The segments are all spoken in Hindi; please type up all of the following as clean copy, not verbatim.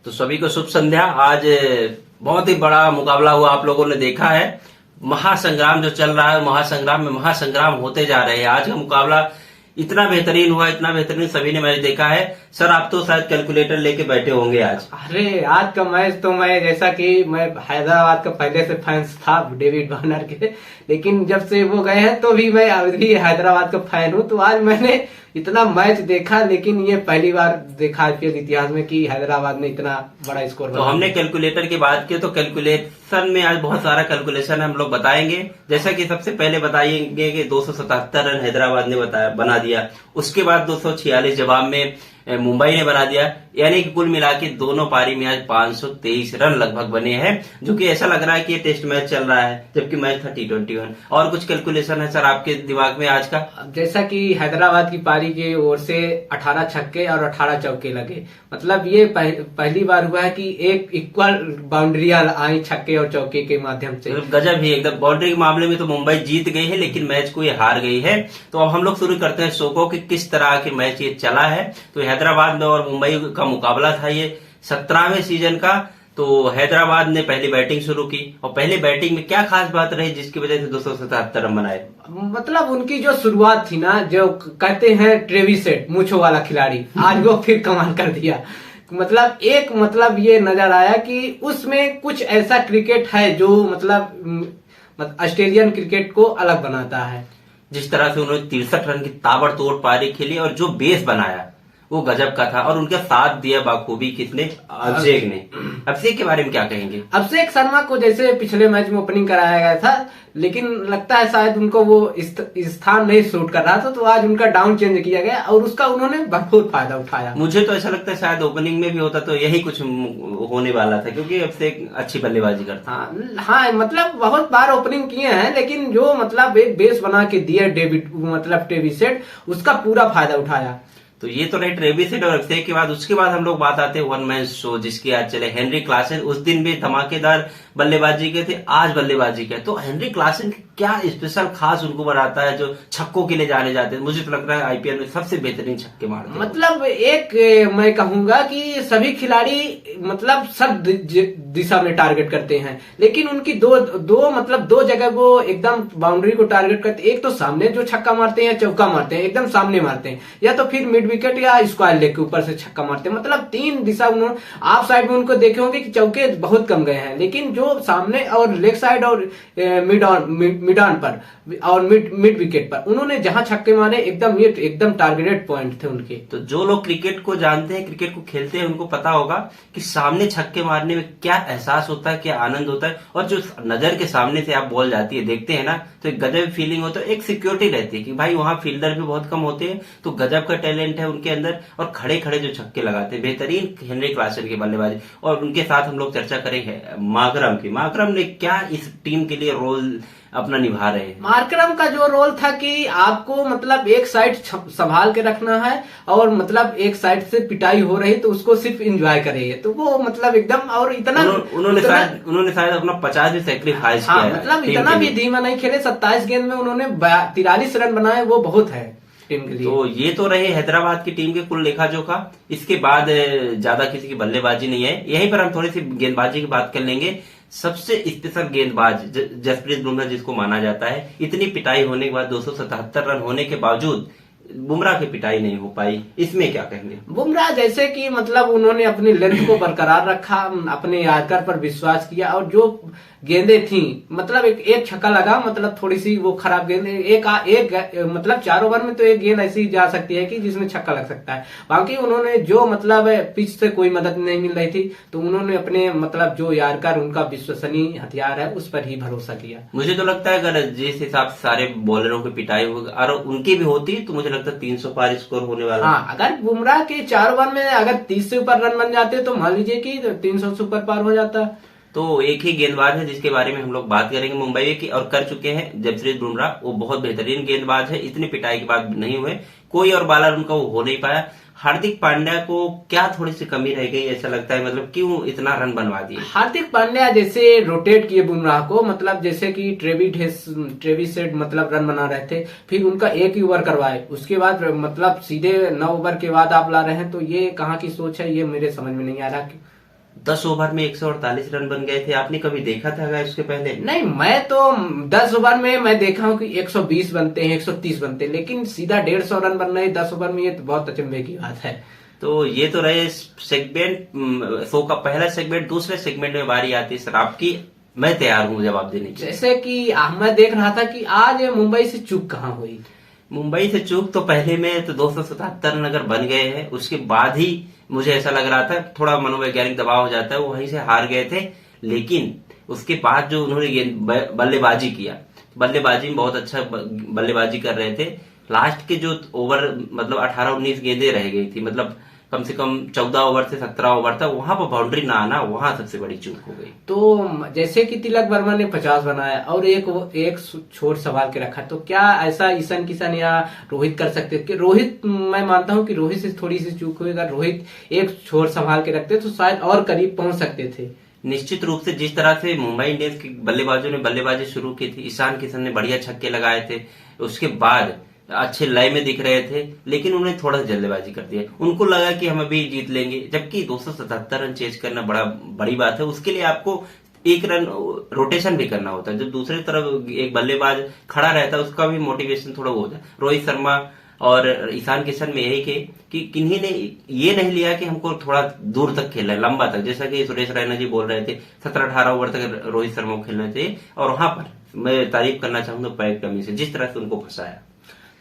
तो सभी को शुभ संध्या। आज बहुत ही बड़ा मुकाबला हुआ, आप लोगों ने देखा है। महासंग्राम जो चल रहा है, महासंग्राम में महासंग्राम होते जा रहे हैं। आज का मुकाबला इतना बेहतरीन हुआ, इतना बेहतरीन, सभी ने मैच देखा है। सर, आप तो शायद कैलकुलेटर लेके बैठे होंगे आज। अरे आज का मैच तो मैं जैसा कि मैं हैदराबाद का पहले से फैंस था डेविड वार्नर के, लेकिन जब से वो गए हैं तो भी मैं अभी हैदराबाद का फैन हूं। तो आज मैंने इतना मैच देखा, लेकिन ये पहली बार देखा आईपीएल इतिहास में कि हैदराबाद ने इतना बड़ा स्कोर तो हमने कैलकुलेटर की बात की, तो कैलकुलेशन में आज बहुत सारा कैलकुलेशन हम लोग बताएंगे। जैसा कि सबसे पहले बताएंगे कि 277 रन हैदराबाद ने बना दिया। उसके बाद 246 जवाब में मुंबई ने बना दिया, यानी कि कुल मिला के दोनों पारी में आज 523 रन लगभग बने हैं, जो कि ऐसा लग रहा है कि ये टेस्ट मैच चल रहा है, जबकि मैच था T21। और कुछ कैलकुलेशन है सर आपके दिमाग में आज का? जैसा कि हैदराबाद की पारी की ओर से 18 छक्के और 18 चौके लगे। मतलब ये पहली बार हुआ है कि एक इक्वल बाउंड्रियां आई छक्के और चौके के माध्यम से। गजब ही एकदम। बाउंड्री के मामले में तो मुंबई जीत गई है, लेकिन मैच को ये हार गई है। तो अब हम लोग शुरू करते हैं शो को कि किस तरह के मैच ये चला है। तो हैदराबाद में और मुंबई का मुकाबला था ये 17वें सीजन का। तो हैदराबाद ने पहली बैटिंग शुरू की, और पहली बैटिंग में क्या खास बात रही जिसकी वजह से 277 रन बनाए? मतलब उनकी जो शुरुआत थी ना, जो कहते हैं ट्रेविसेट मूंछों वाला खिलाड़ी, आज वो फिर कमाल कर दिया। मतलब ये नजर आया कि उसमें कुछ ऐसा क्रिकेट है जो मतलब ऑस्ट्रेलियन क्रिकेट को अलग बनाता है। जिस तरह से उन्होंने 63 रन की ताबड़तोड़ पारी खेली और जो बेस बनाया वो गजब का था, और उनका साथ दिया बाखूबी किसने? अभिषेक ने। अभिषेक के बारे में क्या कहेंगे? अभिषेक शर्मा को जैसे पिछले मैच में ओपनिंग कराया गया था, लेकिन लगता है शायद उनको वो स्थान नहीं सूट कर रहा था, तो आज उनका डाउन चेंज किया गया और उसका उन्होंने भरपूर फायदा उठाया। मुझे तो ऐसा लगता है शायद ओपनिंग में भी होता तो यही कुछ होने वाला था, क्योंकि अभिषेक अच्छी बल्लेबाजी करता। हाँ, मतलब बहुत बार ओपनिंग किए हैं, लेकिन जो मतलब एक बेस बना के दिया डेविड ट्रेविसेट, उसका पूरा फायदा उठाया। तो ये तो रहे ट्रेविसेट और अभिषेक के बाद। उसके बाद हम लोग बात आते हैं वन मैन शो जिसकी आज चले, हेनरी क्लासन। उस दिन भी धमाकेदार बल्लेबाजी के थे, आज बल्लेबाजी के। तो हेनरी क्लासन क्या स्पेशल खास उनको बनाता है जो छक्कों के लिए जाने जाते हैं? मुझे तो लग रहा है आईपीएल में सबसे बेहतरीन छक्के मारते हैं। मतलब एक मैं कहूंगा कि सभी खिलाड़ी मतलब सब दिशा में टारगेट करते हैं, लेकिन उनकी दो जगह वो एकदम बाउंड्री को टारगेट करते। एक तो सामने जो छक्का मारते हैं, चौका मारते हैं, एकदम सामने मारते हैं, या तो फिर मिड विकेट या स्क्वायर लेग के ऊपर से छक्का मारते हैं। मतलब तीन दिशा उन्होंने, आप साइड में उनको देखे होंगे कि चौके बहुत कम गए हैं, लेकिन जो सामने और लेग साइड और मिड ऑन पर और मिड विकेट पर उन्होंने जहां छक्के मारे, एकदम टारगेटेड पॉइंट थे उनके। तो जो लोग क्रिकेट को जानते हैं, क्रिकेट को खेलते हैं, उनको पता होगा कि सामने छक्के मारने में क्या एहसास होता है, क्या आनंद होता है। और जो नजर के सामने से आप बॉल जाती है, देखते हैं ना, तो एक गजब फीलिंग होता है, एक सिक्योरिटी रहती है कि भाई वहां फील्डर भी बहुत कम होते हैं, तो गजब का टैलेंट है उनके अंदर। और खड़े खड़े जो छक्के लगाते हैं, बेहतरीन हेनरी क्लासन की बल्लेबाजी। और उनके साथ हम लोग चर्चा करेंगे माकरम की। माकरम ने क्या इस टीम के लिए रोल अपना निभा रहे हैं? मार्करम का जो रोल था कि आपको मतलब एक साइड संभाल के रखना है, और मतलब एक साइड से पिटाई हो रही तो उसको सिर्फ एंजॉय करिए। तो वो मतलब एकदम, और इतना उन्होंने शायद अपना 50 भी सेक्रीफाइस किया है। मतलब इतना भी धीमा नहीं खेले। 27 गेंद में उन्होंने 43 रन बनाए, वो बहुत है टीम के लिए। तो ये तो रहे हैदराबाद की टीम के कुल लेखा जोखा। इसके बाद ज्यादा किसी की बल्लेबाजी नहीं है। यहीं पर हम थोड़ी सी गेंदबाजी की बात कर लेंगे। सबसे स्पेशल गेंदबाज जसप्रीत बुमराह जिसको माना जाता है, इतनी पिटाई होने के बाद 277 रन होने के बावजूद बुमराह की पिटाई नहीं हो पाई, इसमें क्या कहेंगे? बुमराह जैसे कि मतलब उन्होंने अपनी लेंथ को बरकरार रखा, अपने यार्कर पर विश्वास किया, और जो गेंदें थी, मतलब एक छक्का लगा, मतलब थोड़ी सी वो खराब गेंद, मतलब 4 ओवर में तो एक गेंद ऐसी जा सकती है कि जिसमें छक्का लग सकता है। बाकी उन्होंने जो मतलब पिच से कोई मदद नहीं मिल रही थी, तो उन्होंने अपने मतलब जो यार्कर उनका विश्वसनीय हथियार है उस पर ही भरोसा किया। मुझे तो लगता है अगर जिस हिसाब से सारे बॉलरों की पिटाई होगी और उनकी भी होती, तो मुझे लगता है 300 पार स्कोर होने वाला। हाँ, अगर बुमराह के 4 ओवर में अगर 30 से ऊपर रन बन जाते तो मान लीजिए कि 300 से ऊपर पार हो जाता। तो एक ही गेंदबाज है जिसके बारे में हम लोग बात करेंगे मुंबई की, और कर चुके हैं जसप्रीत बुमराह। वो बहुत बेहतरीन गेंदबाज है, इतनी पिटाई के बाद नहीं हुए, कोई और बॉलर उनका वो हो नहीं पाया। हार्दिक पांड्या को क्या थोड़ी सी कमी रह गई ऐसा लगता है? मतलब क्यों इतना रन बनवा दिए? हार्दिक पांड्या जैसे रोटेट किए बुमराह को, मतलब जैसे कि ट्रेविसेट मतलब रन बना रहे थे, फिर उनका एक ही ओवर करवाए, उसके बाद मतलब सीधे 9 ओवर के बाद आप ला रहे हैं, तो ये कहाँ की सोच है, ये मेरे समझ में नहीं आ रहा। 10 ओवर में 148 रन बन गए थे। आपने कभी देखा था क्या इसके पहले? नहीं, मैं तो 10 ओवर में मैं देखा हूँ कि 120 बनते हैं, 130 बनते हैं, लेकिन सीधा 150 रन बन रहे हैं 10 ओवर में, ये तो बहुत अचंभे की बात है। तो ये तो रहे सेगमेंट, शो का पहला सेगमेंट। दूसरे सेगमेंट में बारी आती है सर आपकी। मैं तैयार हूँ जवाब देने के लिए। जैसे कि मैं देख रहा था कि आज मुंबई से चूक कहाँ हुई। मुंबई से चूक तो पहले में तो 277 रन अगर बन गए हैं, उसके बाद ही मुझे ऐसा लग रहा था थोड़ा मनोवैज्ञानिक दबाव हो जाता है, वो वहीं से हार गए थे। लेकिन उसके बाद जो उन्होंने बल्लेबाजी किया, बल्लेबाजी में बहुत अच्छा बल्लेबाजी कर रहे थे। लास्ट के जो ओवर मतलब 18-19 गेंदें रह गई थी, मतलब कम से कम 14 ओवर से 17 ओवर था, वहां पर बाउंड्री ना आना, वहां सबसे बड़ी चूक हो गई। तो जैसे कि तिलक वर्मा ने 50 बनाया और एक छोर संभाल के रखा, तो क्या ऐसा ईशान किशन या रोहित कर सकते थे? रोहित, मैं मानता हूं कि रोहित से थोड़ी सी चूक हुई। अगर रोहित एक छोर संभाल के रखते तो शायद और करीब पहुंच सकते थे। निश्चित रूप से जिस तरह से मुंबई इंडियंस के बल्लेबाजों ने बल्लेबाजी शुरू की थी, ईशान किशन ने बढ़िया छक्के लगाए थे, उसके बाद अच्छे लय में दिख रहे थे, लेकिन उन्हें थोड़ा जल्दबाजी कर दिया। उनको लगा कि हम अभी जीत लेंगे, जबकि 277 रन चेज करना बड़ी बात है। उसके लिए आपको एक रन रोटेशन भी करना होता है। जब दूसरी तरफ एक बल्लेबाज खड़ा रहता है, उसका भी मोटिवेशन थोड़ा वो होता है। रोहित शर्मा और ईशान किशन में यही के कि किन्हीं ने ये नहीं लिया कि हमको थोड़ा दूर तक खेलना है, लंबा तक, जैसा कि सुरेश रैना जी बोल रहे थे 17-18 ओवर तक रोहित शर्मा को खेलना चाहिए। और वहां पर मैं तारीफ करना चाहूंगा पैट कमिंस से, जिस तरह से उनको फंसाया।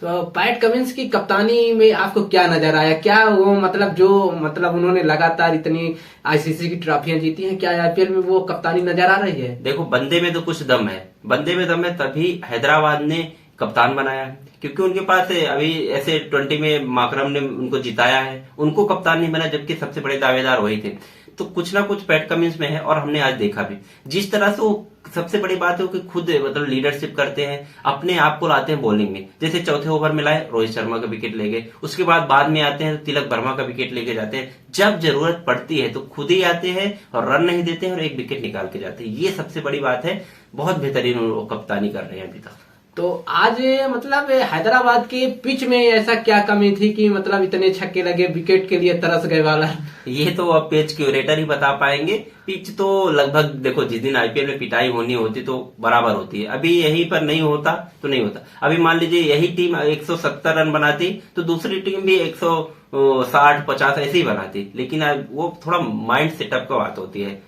तो पैट कमिंस की कप्तानी में आपको क्या नजर आया? क्या वो मतलब उन्होंने लगातार इतनी आईसीसी की ट्रॉफियां जीती हैं, क्या आईपीएल में वो कप्तानी नजर आ रही है? देखो, बंदे में तो कुछ दम है, बंदे में दम है, तभी हैदराबाद ने कप्तान बनाया है। क्योंकि उनके पास अभी ऐसे 20 में माकरम ने उनको जिताया है, उनको कप्तान नहीं बना, जबकि सबसे बड़े दावेदार वही थे। तो कुछ ना कुछ पैट कमिंस में है, और हमने आज देखा भी जिस तरह से वो, सबसे बड़ी बात है कि खुद मतलब लीडरशिप करते हैं, अपने आप को लाते हैं बॉलिंग में। जैसे चौथे ओवर में लाए, रोहित शर्मा का विकेट ले गए, उसके बाद में आते हैं तो तिलक वर्मा का विकेट लेके जाते हैं। जब जरूरत पड़ती है तो खुद ही आते हैं और रन नहीं देते हैं और एक विकेट निकाल के जाते हैं। ये सबसे बड़ी बात है। बहुत बेहतरीन वो कप्तानी कर रहे हैं अभी तक। तो आज मतलब हैदराबाद के पिच में ऐसा क्या कमी थी कि मतलब इतने छक्के लगे, विकेट के लिए तरस गए वाला? ये तो अब पिच क्यूरेटर ही बता पाएंगे। पिच तो लगभग देखो, जिस दिन आईपीएल में पिटाई होनी होती तो बराबर होती है। अभी यहीं पर नहीं होता तो नहीं होता। अभी मान लीजिए यही टीम 170 रन बनाती तो दूसरी टीम भी 160-50 ऐसे ही बनाती, लेकिन वो थोड़ा माइंड सेटअप का बात होती है।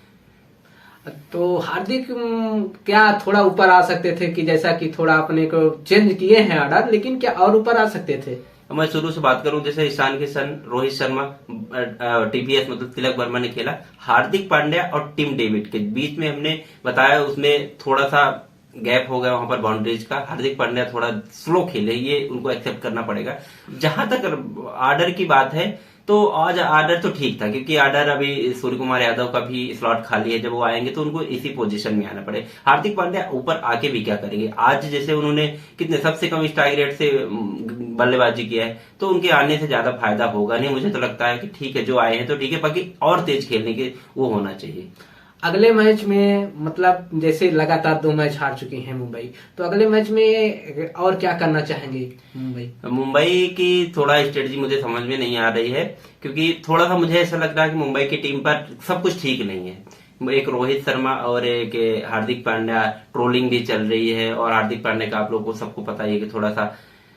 तो हार्दिक क्या थोड़ा ऊपर आ सकते थे? कि जैसा कि थोड़ा अपने को चेंज किए हैं ऑर्डर, लेकिन क्या और ऊपर आ सकते थे? मैं शुरू से बात करूं, जैसे ईशान किशन, रोहित शर्मा, टीपीएस मतलब तिलक वर्मा ने खेला। हार्दिक पांड्या और टिम डेविड के बीच में हमने बताया, उसमें थोड़ा सा गैप हो गया वहां पर बाउंड्रीज का। हार्दिक पांड्या थोड़ा स्लो खेले, ये उनको एक्सेप्ट करना पड़ेगा। जहां तक आर्डर की बात है, तो आज आर्डर तो ठीक था, क्योंकि आर्डर अभी सूर्य कुमार यादव का भी स्लॉट खाली है। जब वो आएंगे तो उनको इसी पोजीशन में आना पड़े। हार्दिक पांड्या ऊपर आके भी क्या करेंगे? आज जैसे उन्होंने कितने सबसे कम स्ट्राइक रेट से बल्लेबाजी किया है, तो उनके आने से ज्यादा फायदा होगा नहीं। मुझे तो लगता है कि ठीक है, जो आए हैं तो ठीक है, बाकी और तेज खेलने के वो होना चाहिए। अगले मैच में मतलब जैसे लगातार 2 मैच हार चुकी है मुंबई, तो अगले मैच में और क्या करना चाहेंगे मुंबई की थोड़ा स्ट्रेटजी मुझे समझ में नहीं आ रही है, क्योंकि थोड़ा सा मुझे ऐसा लगता है कि मुंबई की टीम पर सब कुछ ठीक नहीं है। एक रोहित शर्मा और एक हार्दिक पांड्या, ट्रोलिंग भी चल रही है, और हार्दिक पांड्या का आप लोगों को सबको पता ही है कि थोड़ा सा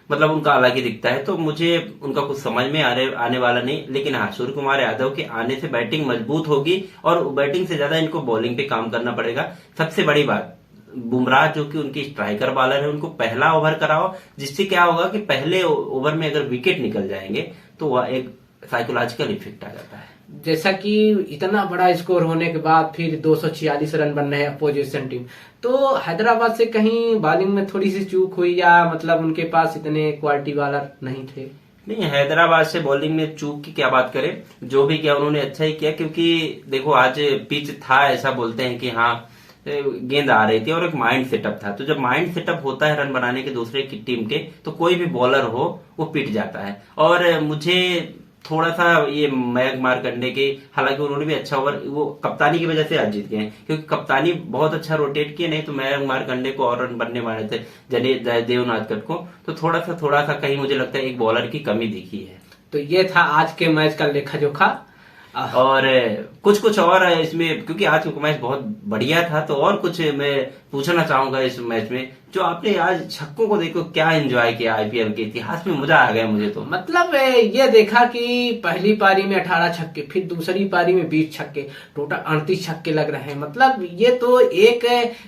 मतलब उनका अलग ही दिखता है। तो मुझे उनका कुछ समझ में आने वाला नहीं। लेकिन हाँ, सूर्य कुमार यादव के आने से बैटिंग मजबूत होगी, और बैटिंग से ज्यादा इनको बॉलिंग पे काम करना पड़ेगा। सबसे बड़ी बात, बुमराह जो कि उनकी स्ट्राइकर बॉलर है, उनको पहला ओवर कराओ, जिससे क्या होगा कि पहले ओवर में अगर विकेट निकल जाएंगे तो वह एक साइकोलॉजिकल इफेक्ट आ जाता है। जैसा कि इतना बड़ा स्कोर होने के बाद फिर 246 रन बनने हैं अपोजिशन टीम, तो हैदराबाद से कहीं बॉलिंग में थोड़ी सी चूक हुई, या मतलब उनके पास इतने क्वालिटी वाला नहीं थे? नहीं, हैदराबाद से बॉलिंग में चूक की क्या बात करें, जो भी किया उन्होंने अच्छा ही किया। क्योंकि देखो, आज पिच था ऐसा बोलते हैं कि हाँ गेंद आ रही थी और एक माइंड सेटअप था। तो जब माइंड सेटअप होता है रन बनाने के दूसरे की टीम के, तो कोई भी बॉलर हो वो पिट जाता है। और मुझे थोड़ा सा ये मयंक मार्कंडे के, हालांकि उन्होंने भी अच्छा ओवर, वो कप्तानी की वजह से आज जीत गए, क्योंकि कप्तानी बहुत अच्छा रोटेट किए, नहीं तो मयंक मार्कंडे को और रन बनने वाले थे, देवनाथ को। तो थोड़ा सा कहीं मुझे लगता है एक बॉलर की कमी दिखी है। तो ये था आज के मैच का लेखा जोखा। और कुछ कुछ और है इसमें, क्योंकि आज का मैच बहुत बढ़िया था, तो और कुछ मैं पूछना चाहूंगा इस मैच में। जो आपने आज छक्कों को देखो, क्या एंजॉय किया आईपीएल के इतिहास में, मजा आ गया मुझे तो। मतलब ये देखा कि पहली पारी में 18 छक्के, फिर दूसरी पारी में 20 छक्के, टोटल 38 छक्के लग रहे हैं। मतलब ये तो एक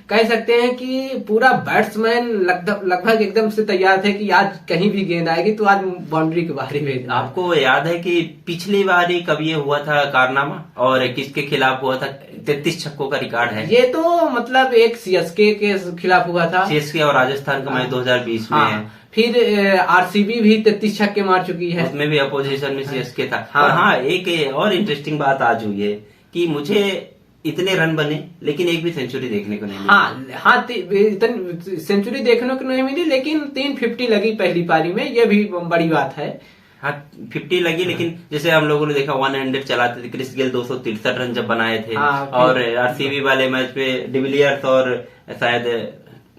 कह सकते हैं कि पूरा बैट्समैन लगभग एकदम से तैयार थे कि आज कहीं भी गेंद आएगी तो आज बाउंड्री के बाहर ही भेज। आपको याद है कि पिछली बारी कब ये हुआ था कारनामा, और किसके खिलाफ हुआ था? 33 छक्कों का रिकॉर्ड है ये तो। मतलब एक सीएसके के खिलाफ हुआ था, सीएसके और राजस्थान का मैच 2020 में है। फिर आरसीबी भी 33 छक्के मार चुकी है, उसमें भी अपोजिशन में सीएसके था। और हाँ, एक और इंटरेस्टिंग बात आज हुई है कि मुझे इतने रन बने लेकिन एक भी सेंचुरी देखने को नहीं मिली। हाँ सेंचुरी देखने को नहीं मिली, लेकिन 350 लगी पहली पारी में, ये भी बड़ी बात है। हाँ 50 लगी, लेकिन जैसे हम लोगों ने देखा 100 चलाते थे, क्रिस गेल 263 रन जब बनाए थे। और आरसीबी वाले मैच में डिविलियर्स और शायद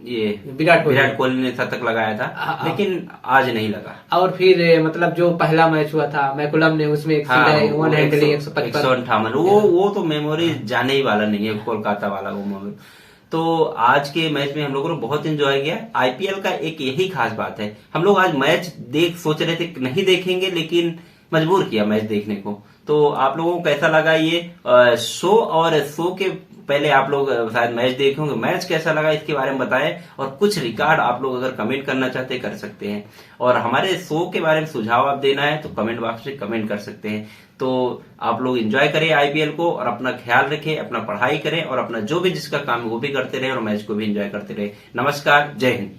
ये विराट कोहली ने शतक लगाया था, लेकिन आज नहीं लगा। और फिर मतलब जो पहला मैच हुआ था मैकुलम ने, उसमें 158 वो तो मेमोरी जाने ही वाला नहीं है, कोलकाता वाला वो मेमोरी। तो आज के मैच में हम लोगों ने बहुत एंजॉय किया। आईपीएल का एक यही खास बात है, हम लोग आज मैच सोच रहे थे नहीं देखेंगे, लेकिन मजबूर किया मैच देखने को। तो आप लोगों को कैसा लगा ये शो, और शो के पहले आप लोग शायद मैच देखे होंगे, मैच कैसा लगा इसके बारे में बताएं। और कुछ रिकॉर्ड आप लोग अगर कमेंट करना चाहते हैं कर सकते हैं, और हमारे शो के बारे में सुझाव आप देना है तो कमेंट बॉक्स में कमेंट कर सकते हैं। तो आप लोग एंजॉय करें आईपीएल को, और अपना ख्याल रखें, अपना पढ़ाई करें, और अपना जो भी जिसका काम है वो भी करते रहे, और मैच को भी एंजॉय करते रहे। नमस्कार, जय हिंद।